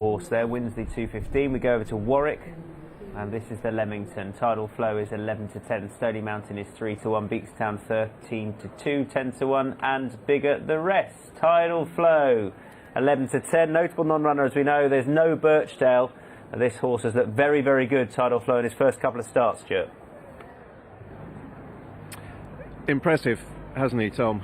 Horse there wins the 2:15. We go over to Warwick, and this is the Leamington. Tidal Flow is 11 to 10. Stony Mountain is 3 to 1. Beakstown 13 to 2, 10 to 1, and bigger the rest. Tidal Flow 11 to 10. Notable non-runner, as we know. There's no Birchdale. This horse has looked very, very good. Tidal Flow in his first couple of starts, Stuart. Impressive, hasn't he, Tom?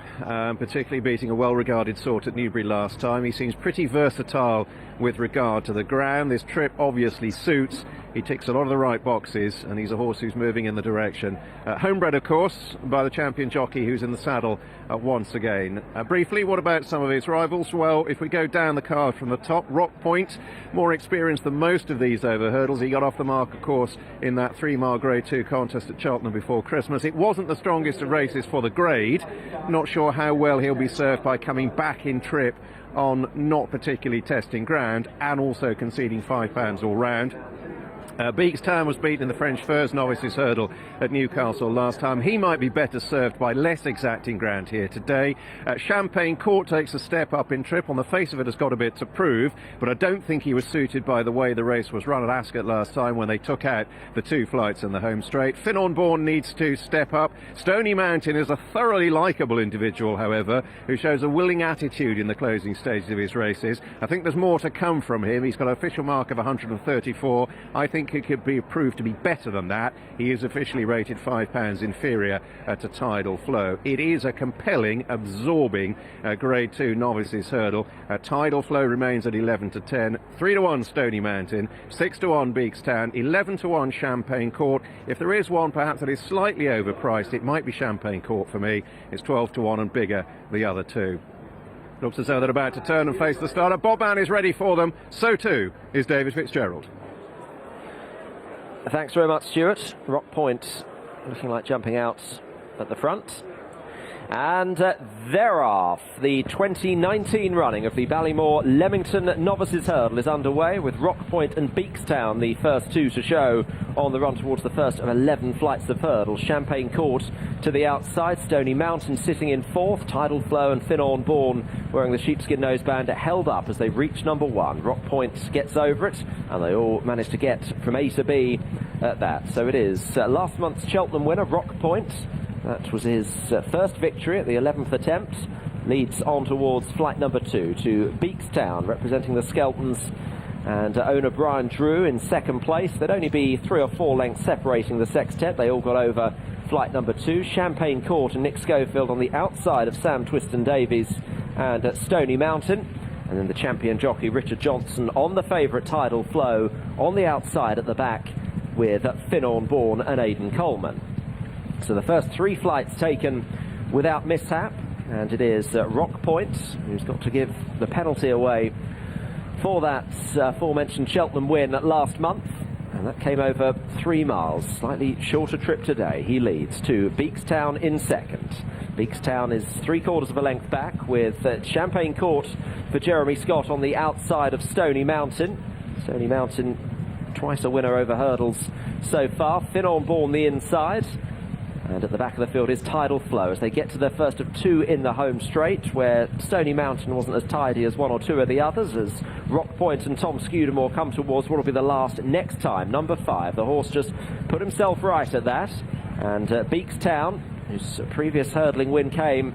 Particularly beating a well-regarded sort at Newbury last time. He seems pretty versatile with regard to the ground. This trip obviously suits. He ticks a lot of the right boxes, and he's a horse who's moving in the direction. Homebred, of course, by the champion jockey who's in the saddle once again. Briefly, what about some of his rivals? Well, if we go down the card from the top, Rock Point, more experienced than most of these over hurdles. He got off the mark, of course, in that 3-mile Grade 2 contest at Cheltenham before Christmas. It wasn't the strongest of races for the grade. Not sure how well he'll be served by coming back in trip on not particularly testing ground and also conceding £5 all round. Beakstown was beaten in the French Furs Novices Hurdle at Newcastle last time. He might be better served by less exacting ground here today. Champagne Court takes a step up in trip. On the face of it, has got a bit to prove, but I don't think he was suited by the way the race was run at Ascot last time when they took out the 2 flights in the home straight. Finonborn needs to step up. Stony Mountain is a thoroughly likeable individual, however, who shows a willing attitude in the closing stages of his races. I think there's more to come from him. He's got an official mark of 134. I think it could be proved to be better than that. He is officially rated £5 inferior to Tidal Flow. It is a compelling, absorbing Grade 2 novices hurdle. Tidal Flow remains at 11 to 10. 3 to 1 Stony Mountain, 6 to 1 Beakstown, 11 to 1 Champagne Court. If there is one perhaps that is slightly overpriced, it might be Champagne Court for me. It's 12 to 1 and bigger the other two. Looks as though they're about to turn and face the starter. Bobman is ready for them. So too is David Fitzgerald. Thanks very much, Stuart. Rock Point looking like jumping out at the front. And thereof, the 2019 running of the Ballymore Leamington Novices Hurdle is underway, with Rock Point and Beakstown the first two to show on the run towards the first of 11 flights of hurdles. Champagne Court to the outside, Stony Mountain sitting in fourth, Tidal Flow and Finonborn wearing the sheepskin noseband held up as they reach number 1. Rock Point gets over it, and they all manage to get from A to B at that. So it is last month's Cheltenham winner, Rock Point. That was his first victory at the 11th attempt. Leads on towards flight number 2 to Beakstown, representing the Skeltons, and owner Brian Drew in second place. There'd only be 3 or 4 lengths separating the sextet. They all got over flight number 2. Champagne Court and Nick Schofield on the outside of Sam Twiston-Davies and Stony Mountain. And then the champion jockey Richard Johnson on the favourite Tidal Flow on the outside at the back with Finonborn and Aidan Coleman. So the first 3 flights taken without mishap, and it is Rock Point who's got to give the penalty away for that aforementioned Cheltenham win last month, and that came over 3 miles, slightly shorter trip today. He leads to Beakstown in second. Beakstown is 3/4 of a length back, with Champagne Court for Jeremy Scott on the outside of Stony Mountain. Stony Mountain twice a winner over hurdles so far. Finonborn the inside. And at the back of the field is Tidal Flow as they get to their first of 2 in the home straight, where Stony Mountain wasn't as tidy as 1 or 2 of the others, as Rock Point and Tom Scudamore come towards what will be the last next time. Number 5, the horse just put himself right at that. And Beakstown, whose previous hurdling win came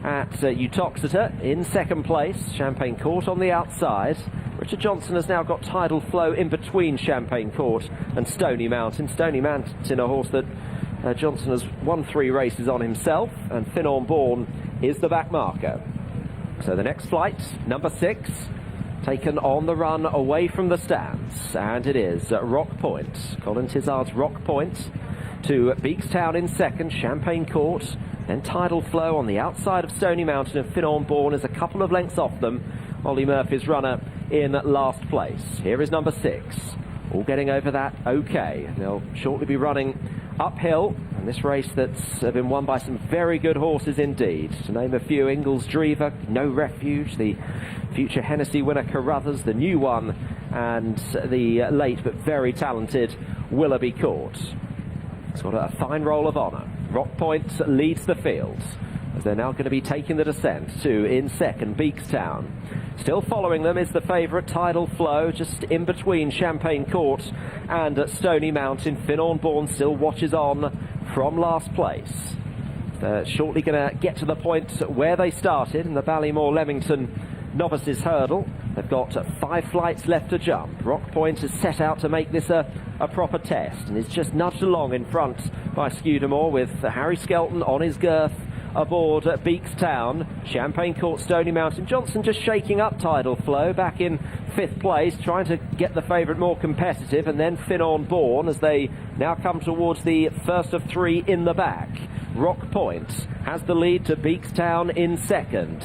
at Uttoxeter, in second place. Champagne Court on the outside. Richard Johnson has now got Tidal Flow in between Champagne Court and Stony Mountain. Stony Mountain, a horse that Johnson has won 3 races on himself, and Finonborn is the back marker. So the next flight, number 6, taken on the run away from the stands, and it is Rock Point. Colin Tizard's Rock Point to Beakstown in second, Champagne Court, then Tidal Flow on the outside of Stony Mountain, and Finonborn is a couple of lengths off them. Ollie Murphy's runner in last place. Here is number 6, all getting over that okay. They'll shortly be running uphill, and this race that's been won by some very good horses indeed. To name a few, Ingles Drever, No Refuge, the future Hennessy winner Carruthers, the new one, and the late but very talented Willoughby Court. It's got a fine roll of honour. Rock Point leads the field. as they're now going to be taking the descent to in second Beakstown. Still following them is the favourite Tidal Flow, just in between Champagne Court and Stony Mountain. Finnornborn still watches on from last place. They're shortly going to get to the point where they started in the Ballymore Leamington Novices Hurdle. They've got 5 flights left to jump. Rock Point has set out to make this a proper test and is just nudged along in front by Scudamore, with Harry Skelton on his girth aboard at Beakstown. Champagne Court, Stony Mountain. Johnson just shaking up Tidal Flow back in 5th place, trying to get the favourite more competitive, and then Finnornborn as they now come towards the first of 3 in the back. Rock Point has the lead to Beakstown in second.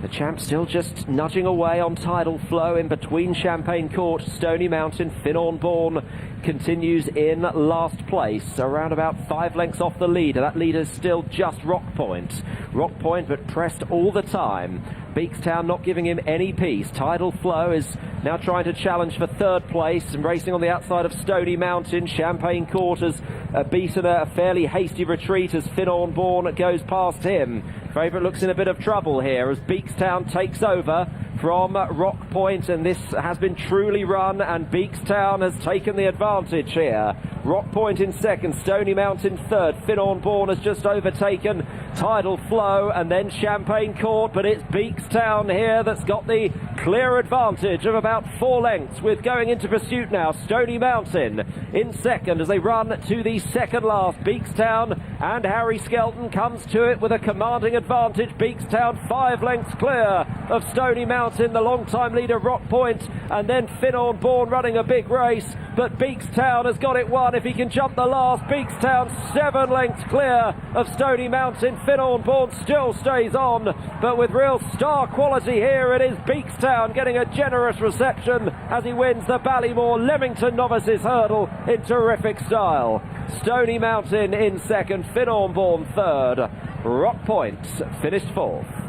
The champ still just nudging away on Tidal Flow in between Champagne Court, Stony Mountain. Finnornborn continues in last place, around about 5 lengths off the leader. That leader's still just Rock Point. Rock Point, but pressed all the time. Beakstown not giving him any peace. Tidal Flow is now trying to challenge for 3rd place and racing on the outside of Stony Mountain. Champagne Court has beaten a fairly hasty retreat as Finnornborn goes past him. Favourite looks in a bit of trouble here as Beakstown takes over from Rock Point, and this has been truly run, and Beakstown has taken the advantage here. Rock Point in second, Stony Mountain third. Finnornborn has just overtaken Tidal Flow and then Champagne Court, but it's Beakstown here that's got the clear advantage of about 4 lengths, with going into pursuit now Stony Mountain in second as they run to the second last. Beakstown and Harry Skelton comes to it with a commanding advantage. Beakstown 5 lengths clear of Stony Mountain, the long-time leader Rock Point, and then Finnornborn running a big race, but Beakstown has got it won if he can jump the last. Beakstown 7 lengths clear of Stony Mountain. Finnornborn still stays on, but with real star quality here, it is Beakstown getting a generous reception as he wins the Ballymore Leamington Novices Hurdle in terrific style. Stony Mountain in second, Finnornborn third. Rock Point finished 4th.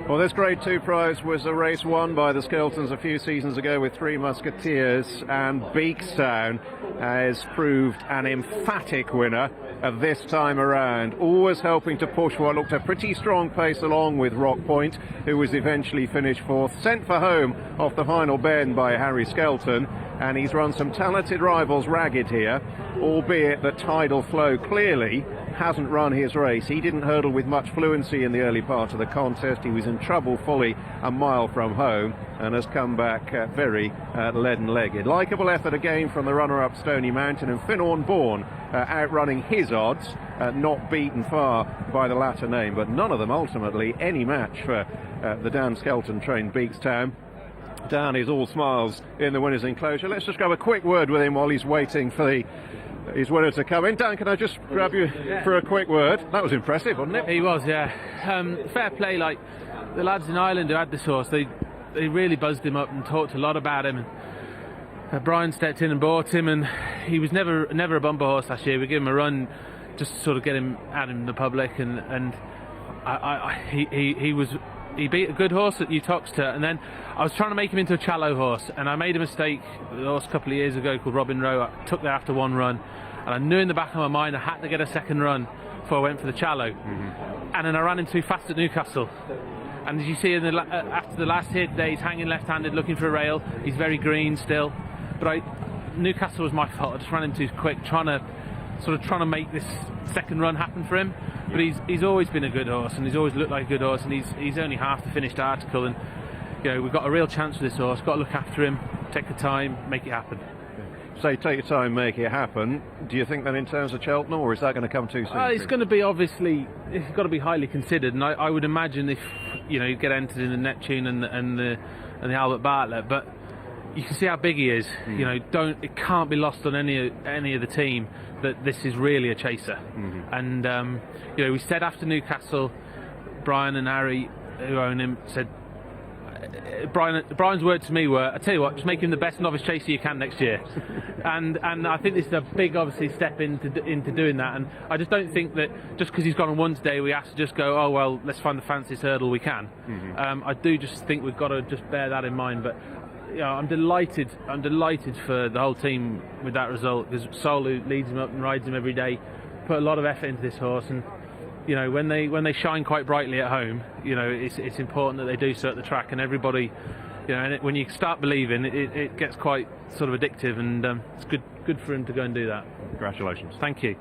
Well, this Grade 2 prize was a race won by the Skeltons a few seasons ago with 3 Musketeers, and Beakstown has proved an emphatic winner of this time around, always helping to push what looked a pretty strong pace along with Rock Point, who was eventually finished 4th, sent for home off the final bend by Harry Skelton, and he's run some talented rivals ragged here, albeit that Tidal Flow clearly hasn't run his race. He didn't hurdle with much fluency in the early part of the contest. He was in trouble fully a mile from home and has come back very leaden-legged. Likeable effort again from the runner-up Stony Mountain, and Finnornborn outrunning his odds, not beaten far by the latter name, but none of them ultimately any match for the Dan Skelton-trained Beakstown. Dan is all smiles in the winner's enclosure. Let's just grab a quick word with him while he's waiting for his winner to come in. Dan, can I just grab you for a quick word? That was impressive, wasn't it? He was, yeah. Fair play. Like the lads in Ireland who had this horse, they really buzzed him up and talked a lot about him. And Brian stepped in and bought him, and he was never a bumper horse last year. We gave him a run just to sort of get him out in the public, and he beat a good horse at Utoxeter, and then I was trying to make him into a Challow horse, and I made a mistake the horse a couple of years ago called Robin Rowe. I took that after 1 run, and I knew in the back of my mind I had to get a second run before I went for the Challow. And then I ran him too fast at Newcastle. And as you see after the last hit today, he's hanging left-handed looking for a rail. He's very green still, but Newcastle was my fault. I just ran him too quick, trying to make this second run happen for him. But he's always been a good horse, and he's always looked like a good horse, and he's only half the finished article, and we've got a real chance for this horse. Got to look after him, take the time, make it happen. Say take your time, make it happen. Do you think that in terms of Cheltenham, or is that going to come too soon? It's going to be it's got to be highly considered, and I would imagine if you get entered in the Neptune and the Albert Bartlett, but you can see how big he is. It can't be lost on any of the team that this is really a chaser. And we said after Newcastle, Brian and Harry, who own him, said Brian's words to me were, I tell you what, just make him the best novice chaser you can next year. and I think this is a big, obviously, step into doing that. And I just don't think that just because he's gone on one today, we have to just go, oh well, let's find the fanciest hurdle we can. I do just think we've got to just bear that in mind. But I'm delighted for the whole team with that result, because Sol, who leads him up and rides him every day, put a lot of effort into this horse, and you know, when they shine quite brightly at home, you know, it's important that they do so at the track, and everybody, you know, and when you start believing, it gets quite sort of addictive, and it's good for him to go and do that. Congratulations. Thank you.